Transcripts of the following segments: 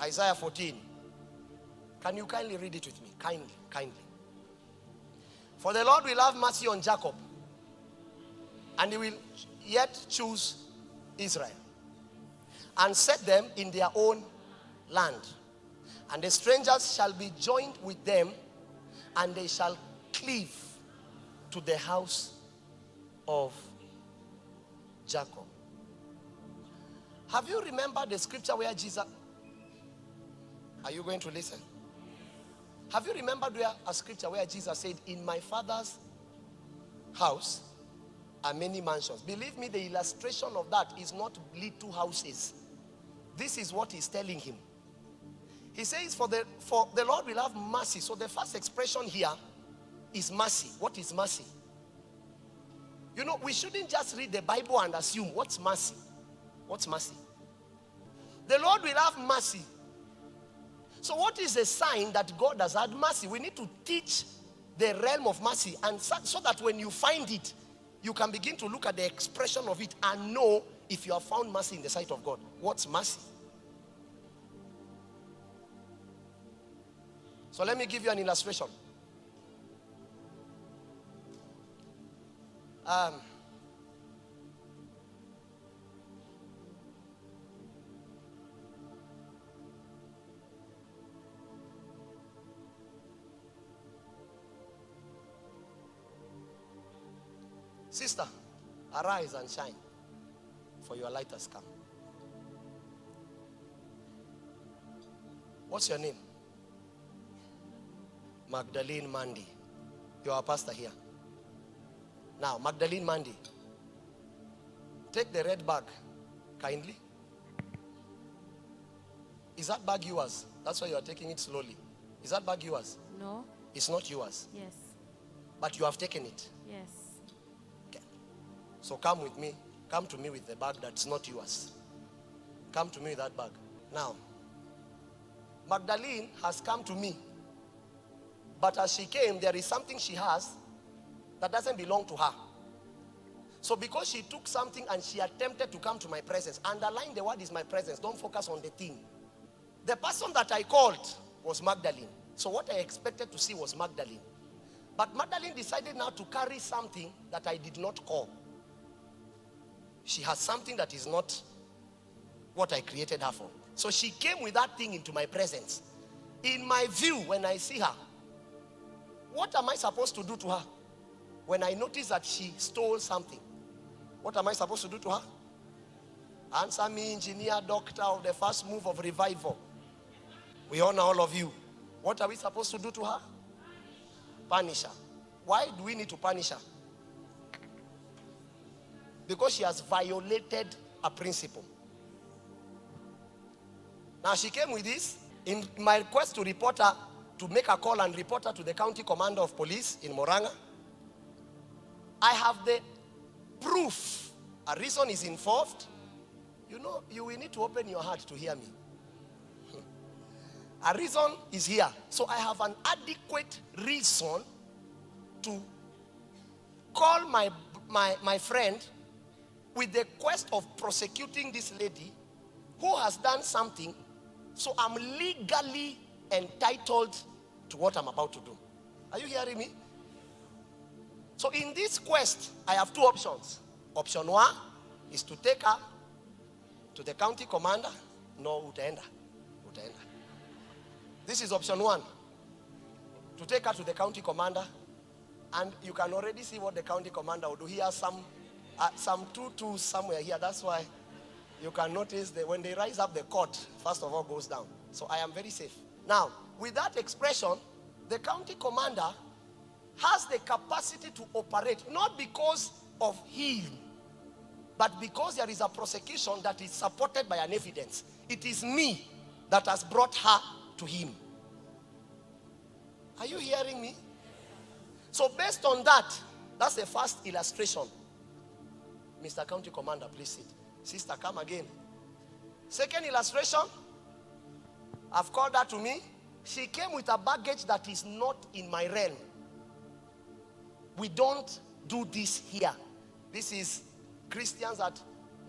Isaiah 14. Can you kindly read it with me? Kindly. For the Lord will have mercy on Jacob, and he will yet choose Israel, and set them in their own land. And the strangers shall be joined with them, and they shall cleave to the house of Jacob. Have you remembered the scripture where Jesus... Are you going to listen? Have you remembered a scripture where Jesus said, in my Father's house are many mansions? Believe me, the illustration of that is not little houses. This is what he's telling him. He says, for the Lord will have mercy. So the first expression here is mercy. What is mercy? You know, we shouldn't just read the Bible and assume, what's mercy? What's mercy? The Lord will have mercy. So what is a sign that God has had mercy? We need to teach the realm of mercy, and so that when you find it, you can begin to look at the expression of it and know if you have found mercy in the sight of God. What's mercy? So let me give you an illustration. Sister, arise and shine, for your light has come. What's your name? Magdalene Mandy. You are a pastor here. Now, Magdalene Mandy, take the red bag, kindly. Is that bag yours? That's why you are taking it slowly. Is that bag yours? No. It's not yours? Yes. But you have taken it? Yes. Okay. So come with me. Come to me with the bag that's not yours. Come to me with that bag. Now, Magdalene has come to me. But as she came, there is something she has that doesn't belong to her. So because she took something and she attempted to come to my presence, underline the word is my presence. Don't focus on the thing. The person that I called was Magdalene. So what I expected to see was Magdalene. But Magdalene decided now to carry something that I did not call. She has something that is not what I created her for. So she came with that thing into my presence. In my view, when I see her, what am I supposed to do to her? When I notice that she stole something, what am I supposed to do to her? Answer me, engineer, doctor of the first move of revival. We honor all of you. What are we supposed to do to her? Punish her. Why do we need to punish her? Because she has violated a principle. Now she came with this. In my request to report her, to make a call and report her to the county commander of police in Moranga, I have the proof. A reason is involved. You know, you will need to open your heart to hear me. A reason is here. So I have an adequate reason to call my friend with the quest of prosecuting this lady who has done something. So I'm legally entitled to what I'm about to do. Are you hearing me? So in this quest, I have two options. Option one is to take her to the county commander. No, utaenda. This is option one. To take her to the county commander. And you can already see what the county commander will do. He has some tutus somewhere here. That's why you can notice that when they rise up, the court, first of all, goes down. So I am very safe. Now, with that expression, the county commander has the capacity to operate, not because of him, but because there is a prosecution that is supported by an evidence. It is me that has brought her to him. Are you hearing me? So based on that, that's the first illustration. Mr. County Commander, please sit. Sister, come again. Second illustration, I've called her to me. She came with a baggage that is not in my realm. We don't do this here. This is Christians that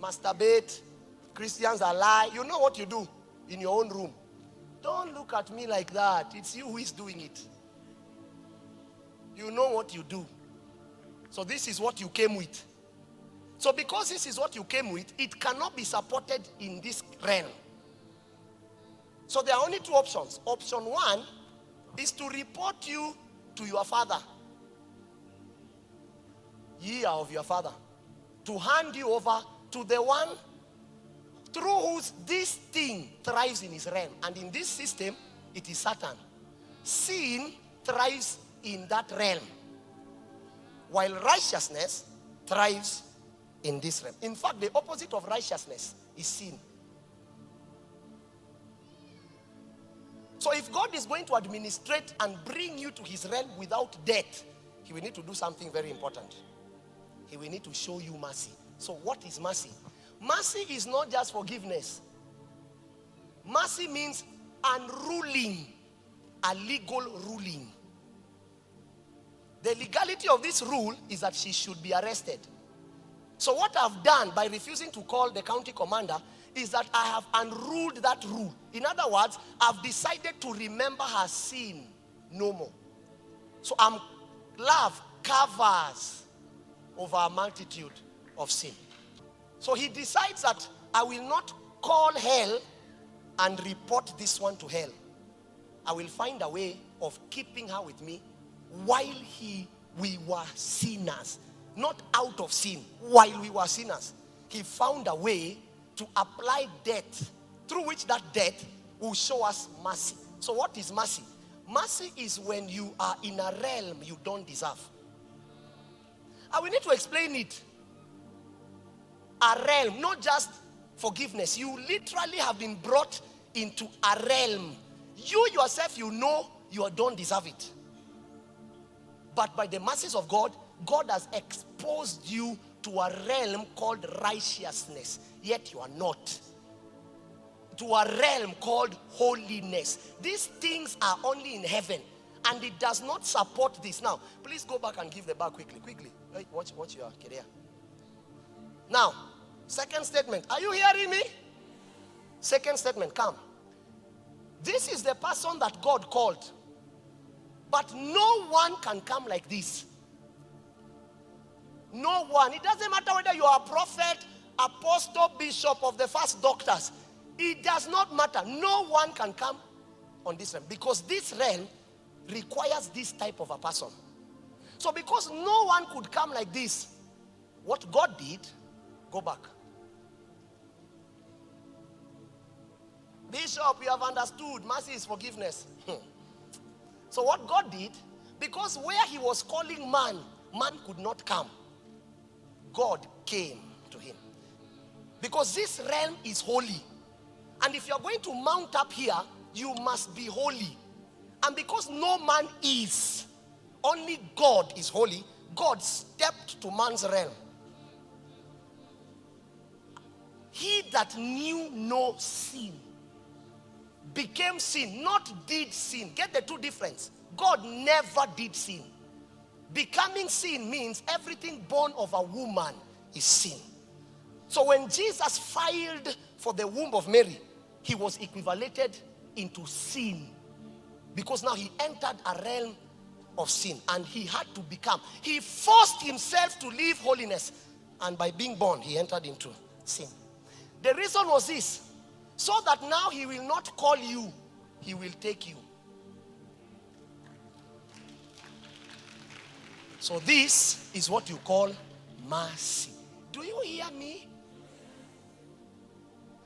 masturbate, Christians that lie. You know what you do in your own room. Don't look at me like that. It's you who is doing it. You know what you do. So this is what you came with. So because this is what you came with, it cannot be supported in this realm. So there are only two options. Option one is to report you to your father. Ye are of your father. To hand you over to the one through whose this thing thrives in his realm. And in this system, it is Satan. Sin thrives in that realm, while righteousness thrives in this realm. In fact, the opposite of righteousness is sin. So if God is going to administrate and bring you to his realm without death, he will need to do something very important. He will need to show you mercy. So what is mercy? Mercy is not just forgiveness. Mercy means unruling, a legal ruling. The legality of this rule is that she should be arrested. So what I've done by refusing to call the county commander is that I have unruled that rule. In other words, I've decided to remember her sin no more. So love covers over a multitude of sin. So he decides that I will not call hell and report this one to hell. I will find a way of keeping her with me while we were sinners. Not out of sin, while we were sinners. He found a way to apply death, through which that death will show us mercy. So what is mercy? Mercy is when you are in a realm you don't deserve. And we need to explain it. A realm, not just forgiveness. You literally have been brought into a realm. You yourself, you know you don't deserve it. But by the mercies of God, God has exposed you to a realm called righteousness. Yet you are not. To a realm called holiness. These things are only in heaven. And it does not support this. Now, please go back and give the back quickly. Hey, watch your career. Now, second statement. Are you hearing me? Second statement, come. This is the person that God called. But no one can come like this. No one. It doesn't matter whether you are a prophet, apostle, bishop of the first doctors. It does not matter. No one can come on this realm. Because this realm requires this type of a person. So because no one could come like this, what God did, go back. Bishop, you have understood. Mercy is forgiveness. So what God did, because where he was calling man, man could not come. God came to him. Because this realm is holy. And if you're going to mount up here, you must be holy. And because no man is, only God is holy, God stepped to man's realm. He that knew no sin became sin, not did sin. Get the two difference. God never did sin. Becoming sin means everything born of a woman is sin. So when Jesus filed for the womb of Mary, he was equivalated into sin. Because now he entered a realm of sin and he had to become. He forced himself to live holiness. And by being born, he entered into sin. The reason was this. So that now he will not call you, he will take you. So this is what you call mercy. Do you hear me?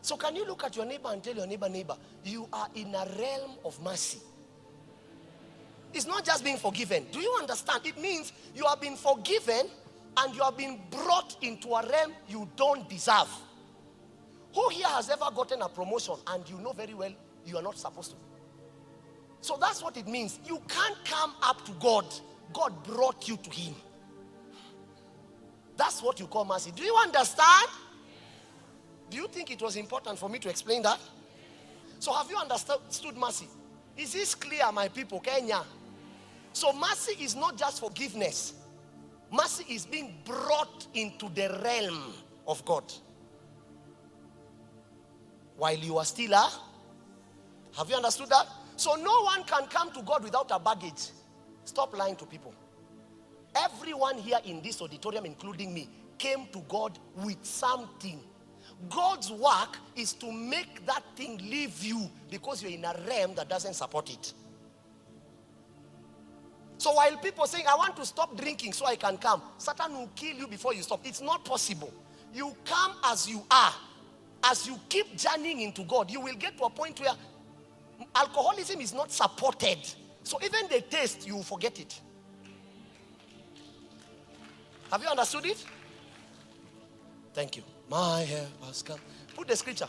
So can you look at your neighbor and tell your neighbor, you are in a realm of mercy. It's not just being forgiven. Do you understand? It means you have been forgiven and you have been brought into a realm you don't deserve. Who here has ever gotten a promotion and you know very well you are not supposed to? So that's what it means. You can't come up to God. God brought you to him. That's what you call mercy. Do you understand? Do you think it was important for me to explain that? So have you understood mercy? Is this clear, my people? Kenya. So mercy is not just forgiveness. Mercy is being brought into the realm of God. While you are still a Have you understood that? So no one can come to God without a baggage. Stop lying to people. Everyone here in this auditorium, including me, came to God with something. God's work is to make that thing leave you because you're in a realm that doesn't support it. So while people saying, I want to stop drinking so I can come, Satan will kill you before you stop. It's not possible. You come as you are. As you keep journeying into God, you will get to a point where alcoholism is not supported. So even the taste, you will forget it. Have you understood it? Thank you. My help has come. Put the scripture.